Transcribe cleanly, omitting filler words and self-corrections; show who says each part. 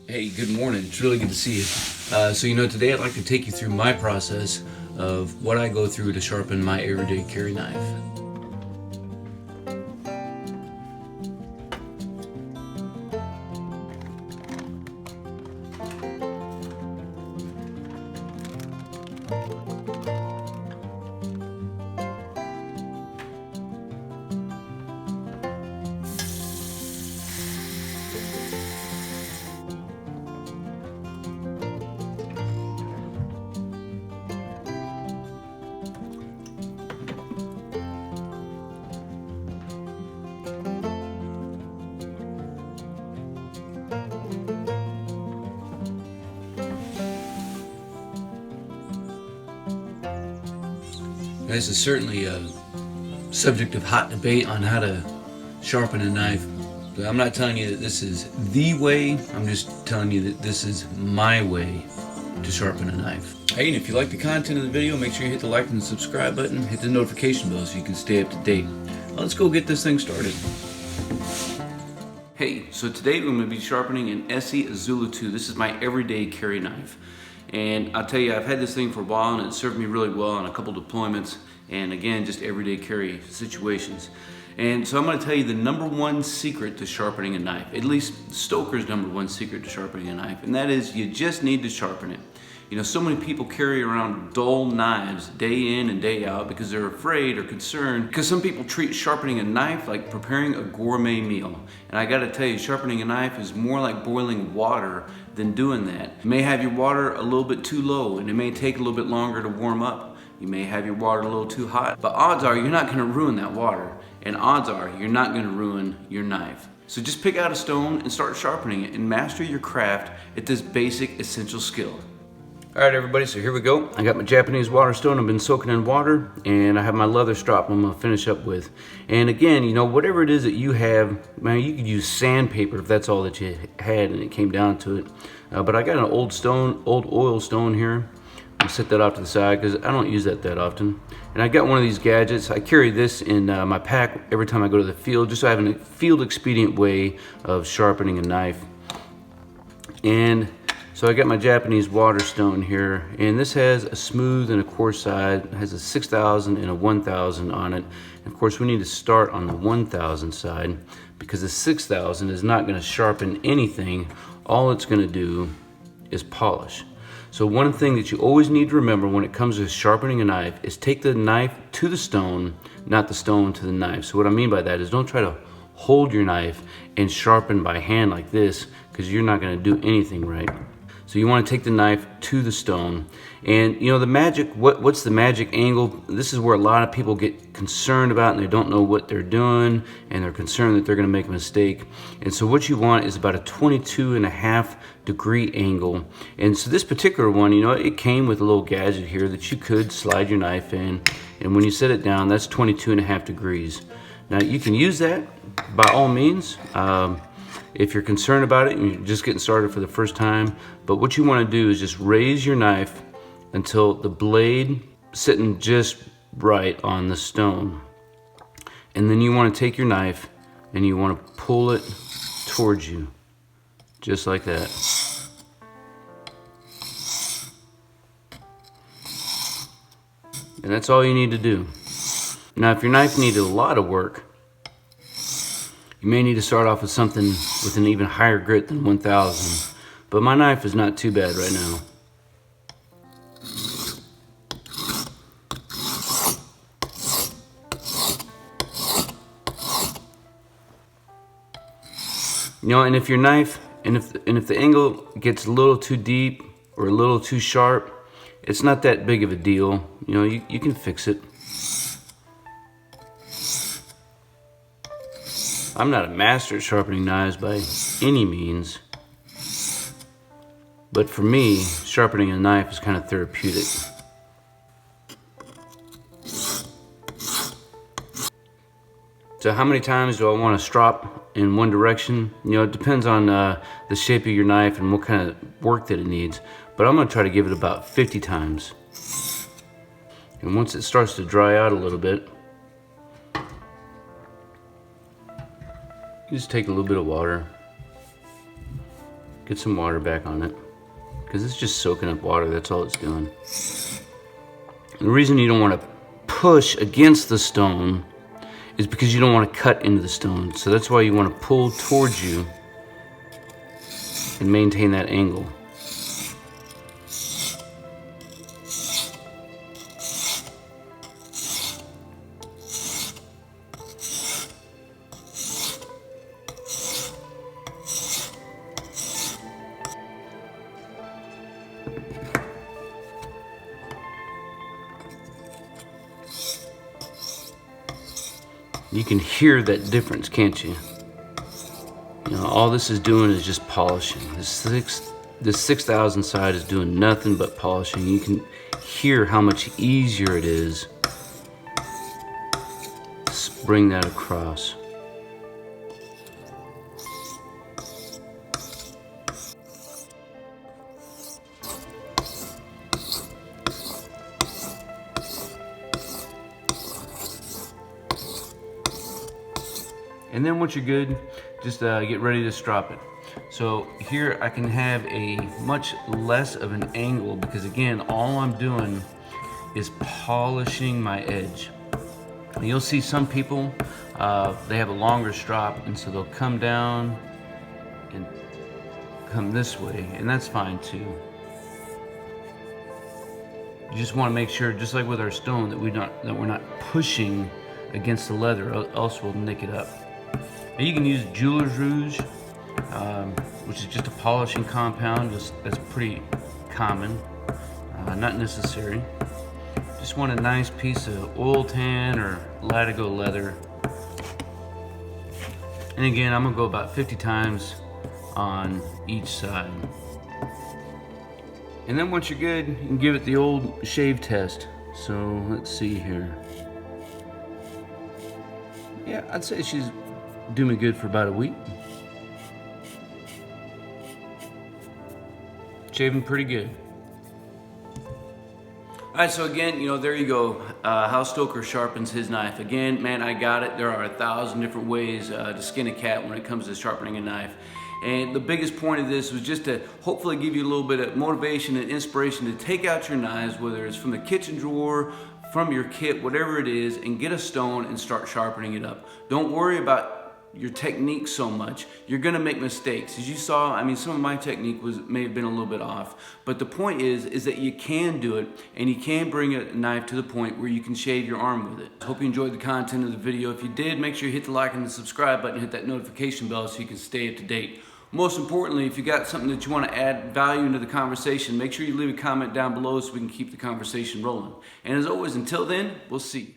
Speaker 1: Hey, good morning. It's really good to see you. Today I'd like to take you through my process of what I go through to sharpen my everyday carry knife. This is certainly a subject of hot debate on how to sharpen a knife. But I'm not telling you that this is the way, I'm just telling you that this is my way to sharpen a knife. Hey, and if you like the content of the video, make sure you hit the like and subscribe button, hit the notification bell so you can stay up to date. Let's go get this thing started. Hey, so today we're going to be sharpening an Essie Azula 2. This is my everyday carry knife. And I'll tell you, I've had this thing for a while and it served me really well on a couple deployments and again, just everyday carry situations. And so I'm going to tell you the #1 secret to sharpening a knife, at least Stoker's #1 secret to sharpening a knife, and that is you just need to sharpen it. You know, so many people carry around dull knives day in and day out because they're afraid or concerned, because some people treat sharpening a knife like preparing a gourmet meal. And I gotta tell you, sharpening a knife is more like boiling water than doing that. You may have your water a little bit too low and it may take a little bit longer to warm up. You may have your water a little too hot, but odds are you're not gonna ruin that water, and odds are you're not gonna ruin your knife. So just pick out a stone and start sharpening it and master your craft at this basic essential skill. All right, everybody, so here we go. I got my Japanese water stone. I've been soaking in water, and I have my leather strop I'm gonna finish up with. And again, you know, whatever it is that you have, man, you could use sandpaper if that's all that you had and it came down to it. But I got an old oil stone here. I'll set that off to the side because I don't use that often. And I got one of these gadgets. I carry this in my pack every time I go to the field, just so I have a field expedient way of sharpening a knife. And so I got my Japanese water stone here, and this has a smooth and a coarse side. It has a 6,000 and a 1,000 on it. And of course, we need to start on the 1,000 side because the 6,000 is not going to sharpen anything. All it's going to do is polish. So one thing that you always need to remember when it comes to sharpening a knife is take the knife to the stone, not the stone to the knife. So what I mean by that is don't try to hold your knife and sharpen by hand like this, because you're not going to do anything right. So you want to take the knife to the stone. And you know, the magic, what's the magic angle? This is where a lot of people get concerned about and they don't know what they're doing and they're concerned that they're going to make a mistake. And so what you want is about a 22.5-degree angle. And so this particular one, you know, it came with a little gadget here that you could slide your knife in. And when you set it down, that's 22.5 degrees. Now you can use that by all means. If you're concerned about it and you're just getting started for the first time, but what you want to do is just raise your knife until the blade sitting just right on the stone. And then you want to take your knife and you want to pull it towards you, just like that. And that's all you need to do. Now, if your knife needed a lot of work, you may need to start off with something with an even higher grit than 1,000, but my knife is not too bad right now. You know, and if your knife, and if the angle gets a little too deep or a little too sharp, it's not that big of a deal. You know, you can fix it. I'm not a master at sharpening knives by any means, but for me, sharpening a knife is kind of therapeutic. So how many times do I want to strop in one direction? You know, it depends on the shape of your knife and what kind of work that it needs, but I'm going to try to give it about 50 times. And once it starts to dry out a little bit, you just take a little bit of water Get some water back on it, because it's just soaking up water, that's all it's doing. And the reason you don't want to push against the stone is because you don't want to cut into the stone. So that's why you want to pull towards you and maintain that angle. You can hear that difference, can't you? You know, all this is doing is just polishing. This 6000 side is doing nothing but polishing. You can hear how much easier it is to bring that across. And then once you're good, just get ready to strop it. So here I can have a much less of an angle because again, all I'm doing is polishing my edge. And you'll see some people, they have a longer strop, and so they'll come down and come this way, and that's fine too. You just want to make sure, just like with our stone, that we're not pushing against the leather, else we'll nick it up. Now you can use jeweler's rouge, which is just a polishing compound. That's pretty common, not necessary. Just want a nice piece of oil tan or Latigo leather. And again, I'm gonna go about 50 times on each side. And then once you're good, you can give it the old shave test. So let's see here. Yeah, I'd say she's doing me good for about a week. Shaving pretty good. Alright, so again, you know, there you go. How Stoker sharpens his knife. Again, man, I got it. There are 1,000 different ways to skin a cat when it comes to sharpening a knife. And the biggest point of this was just to hopefully give you a little bit of motivation and inspiration to take out your knives, whether it's from the kitchen drawer, from your kit, whatever it is, and get a stone and start sharpening it up. Don't worry about your technique so much. You're gonna make mistakes. As you saw, I mean, some of my technique may have been a little bit off, but the point is that you can do it, and you can bring a knife to the point where you can shave your arm with it. I hope you enjoyed the content of the video. If you did, make sure you hit the like and the subscribe button, hit that notification bell so you can stay up to date. Most importantly, if you got something that you want to add value into the conversation, make sure you leave a comment down below so we can keep the conversation rolling. And as always, until then, we'll see you.